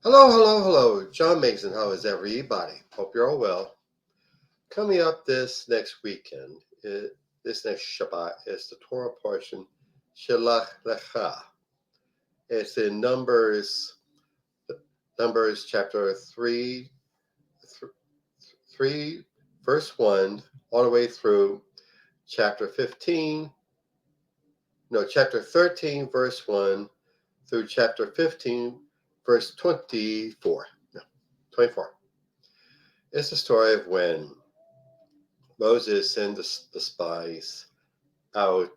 Hello, hello, hello. John Mason, how is everybody? Hope you're all well. Coming up this next weekend, this next Shabbat, is the Torah portion, Shelah-Lecha. It's in Numbers chapter 3, verse 1, all the way through chapter 15, no, chapter 13, verse 1, through chapter 15, verse 24. No, 24. It's the story of when Moses sent the spies out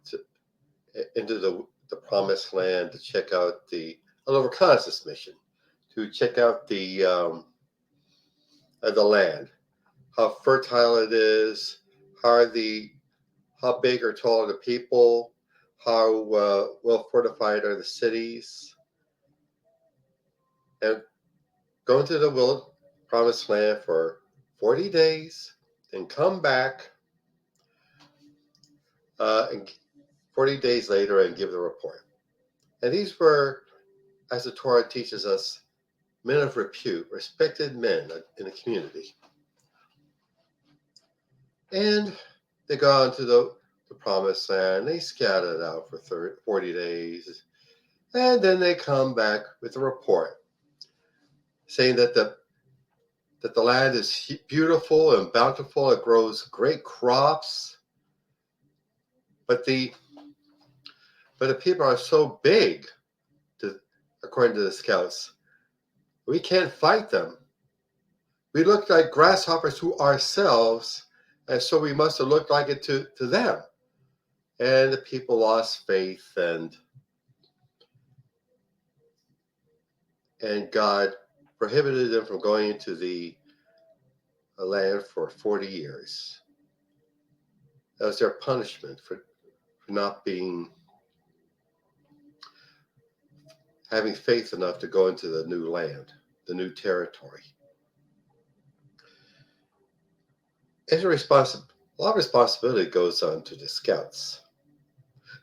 into the promised land to check out a little reconnaissance mission, to check out the land, how fertile it is, how how big or tall are the people, how well fortified are the cities, and go into the promised land for 40 days, then come back and 40 days later and give the report. And these were, as the Torah teaches us, men of repute, respected men in the community. And they go on to the promised land. They scattered out for 40 days. And then they come back with a report saying that the land is beautiful and bountiful. It grows great crops. But the people are so big, according to the scouts, we can't fight them. We look like grasshoppers to ourselves, and so we must have looked like it to them. And the people lost faith, and God prohibited them from going into the land for 40 years. That was their punishment for not having faith enough to go into the new land, the new territory. As a lot of responsibility goes on to the scouts.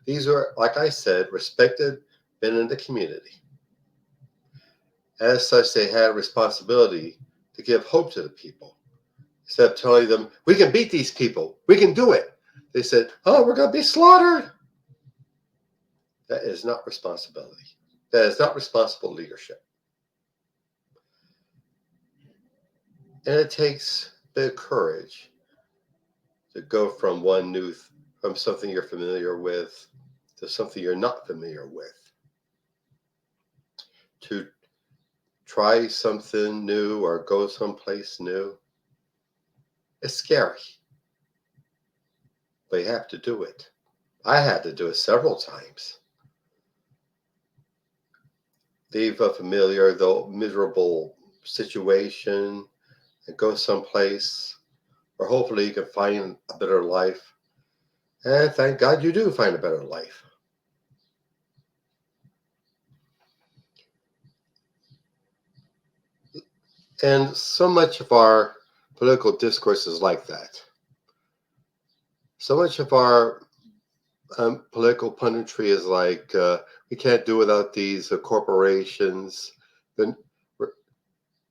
These are, like I said, respected men in the community. As such, they had a responsibility to give hope to the people. Instead of telling them, we can beat these people, we can do it, they said, oh, we're going to be slaughtered. That is not responsibility. That is not responsible leadership. And it takes big courage to go from from something you're familiar with to something you're not familiar with. To try something new or go someplace new. It's scary. But you have to do it. I had to do it several times. Leave a familiar, though miserable situation and go someplace where hopefully you can find a better life. And thank God you do find a better life. And so much of our political discourse is like that. So much of our political punditry is like, we can't do without these corporations. Then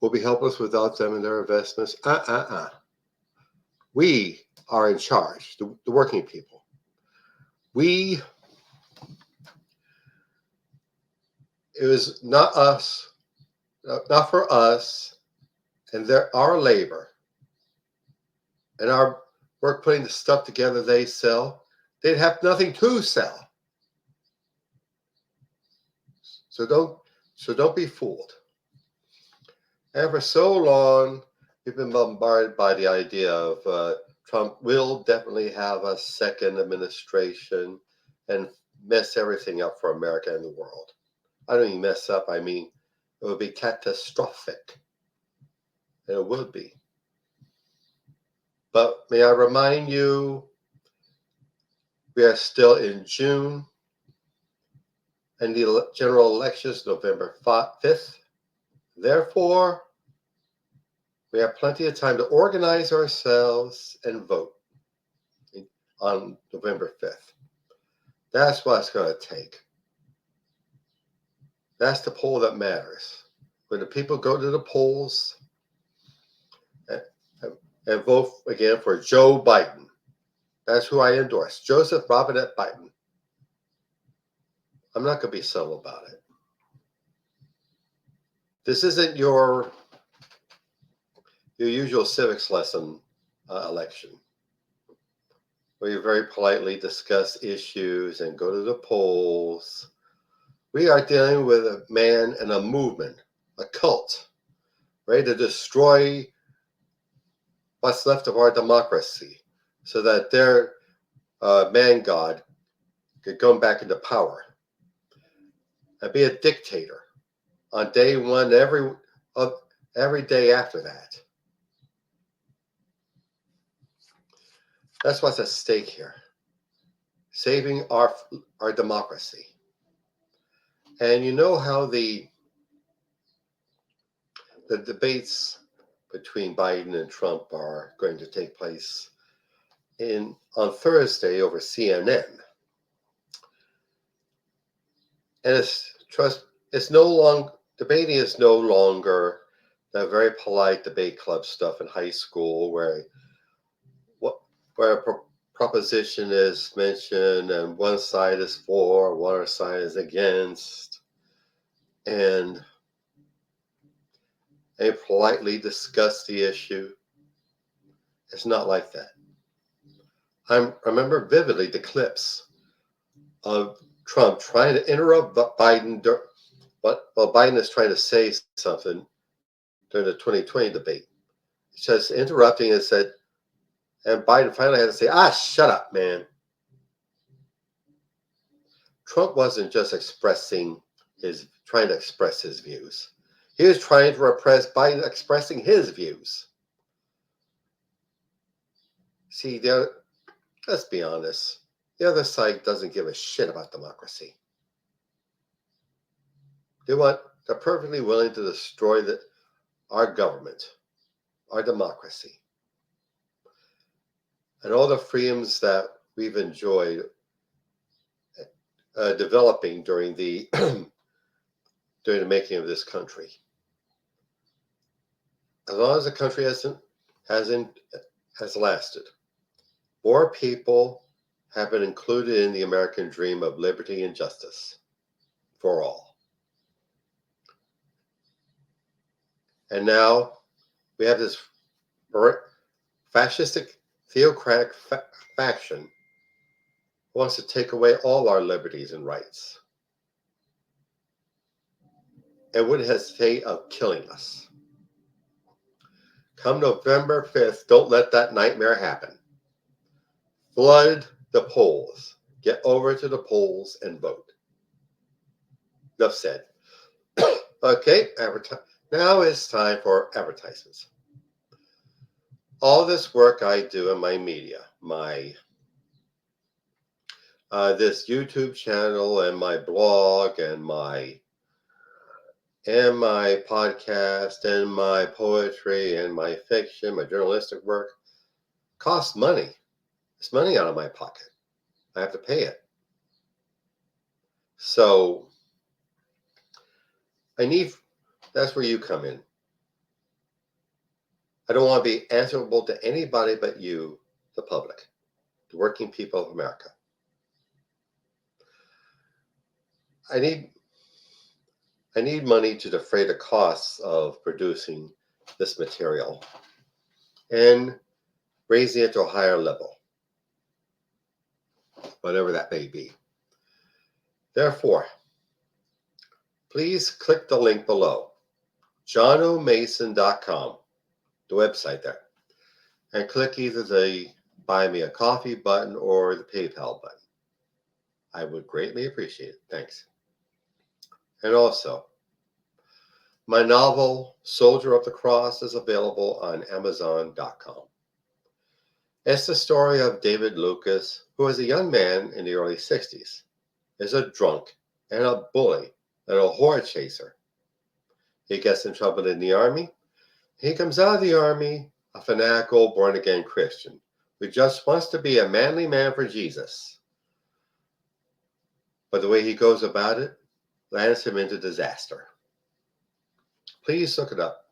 we'll be helpless without them and their investments. We are in charge, the working people. It was not us, not for us, and our labor and our work putting the stuff together they sell, they'd have nothing to sell. So don't be fooled. And for so long, we've been bombarded by the idea of Trump will definitely have a second administration and mess everything up for America and the world. I don't mean mess up, I mean it would be catastrophic. And it would be. But may I remind you, we are still in June, and the general election is November 5th. Therefore, we have plenty of time to organize ourselves and vote on November 5th. That's what it's going to take. That's the poll that matters. when the people go to the polls and, and vote again for Joe Biden. That's who I endorse, Joseph Robinette Biden. I'm not going to be subtle about it. This isn't your usual civics lesson election, where you very politely discuss issues and go to the polls. We are dealing with a man and a movement, a cult, ready to destroy what's left of our democracy so that their man god could go back into power and be a dictator on day one every day after that. That's what's at stake here. Saving our democracy. And you know how the debates between Biden and Trump are going to take place on Thursday over CNN. And debating is no longer the very polite debate club stuff in high school where a proposition is mentioned and one side is for, one side is against, and they politely discuss the issue. It's not like that. I remember vividly the clips of Trump trying to interrupt Biden while Biden is trying to say something during the 2020 debate. He says interrupting and said, and Biden finally had to say, shut up, man. Trump wasn't just trying to express his views. He was trying to repress Biden expressing his views. See, let's be honest. The other side doesn't give a shit about democracy. They're perfectly willing to destroy our government, our democracy, and all the freedoms that we've enjoyed developing during the during the making of this country. As long as the country has lasted, more people have been included in the American dream of liberty and justice for all. And now we have this fascistic, theocratic faction who wants to take away all our liberties and rights and wouldn't hesitate of killing us. Come November 5th, don't let that nightmare happen. Flood the polls. Get over to the polls and vote. Enough said. Okay, now it's time for advertisements. All this work I do in my media, this YouTube channel and my blog and my podcast and my poetry and my fiction, my journalistic work costs money. It's money out of my pocket. I have to pay it. So that's where you come in. I don't want to be answerable to anybody but you, the public, the working people of America. I need money to defray the costs of producing this material and raising it to a higher level, whatever that may be. Therefore, please click the link below, johnomason.com, the website there, and click either the Buy Me a Coffee button or the PayPal button. I would greatly appreciate it. Thanks. And also, my novel, Soldier of the Cross, is available on Amazon.com. It's the story of David Lucas, who was a young man in the early 60s, is a drunk and a bully and a horror chaser. He gets in trouble in the army. He comes out of the army a fanatical, born-again Christian who just wants to be a manly man for Jesus. But the way he goes about it lands him into disaster. Please look it up.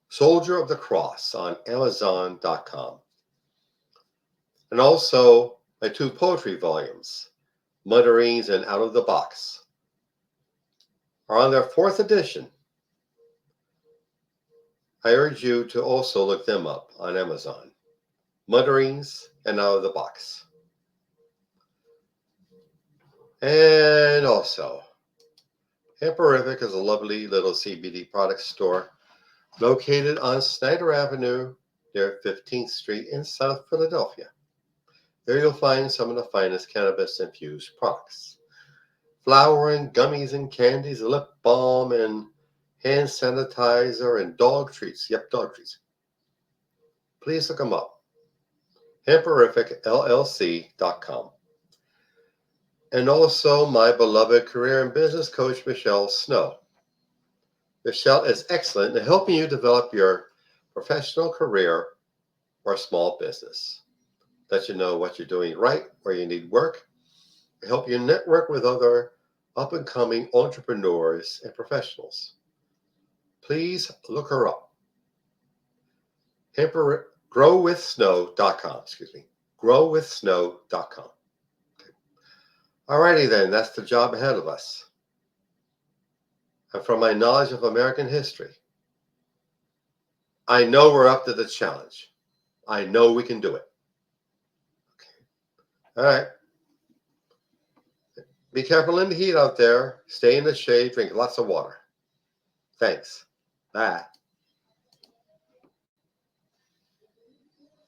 Soldier of the Cross on Amazon.com. And also my 2 poetry volumes, Mutterings and Out of the Box, are on their 4th edition. I urge you to also look them up on Amazon. Mutterings and Out of the Box. And also, Hamperific is a lovely little CBD product store located on Snyder Avenue near 15th Street in South Philadelphia. There you'll find some of the finest cannabis-infused products. Flour and gummies and candies, lip balm and hand sanitizer and dog treats. Yep, dog treats. Please look them up. HamperificLLC.com. And also my beloved career and business coach, Michelle Snow. Michelle is excellent in helping you develop your professional career or small business. Let you know what you're doing right, where you need work, and help you network with other up-and-coming entrepreneurs and professionals. Please look her up. Growwithsnow.com, growwithsnow.com. Okay. Alrighty then, that's the job ahead of us. And from my knowledge of American history, I know we're up to the challenge. I know we can do it. All right. Be careful in the heat out there. Stay in the shade. Drink lots of water. Thanks. Bye.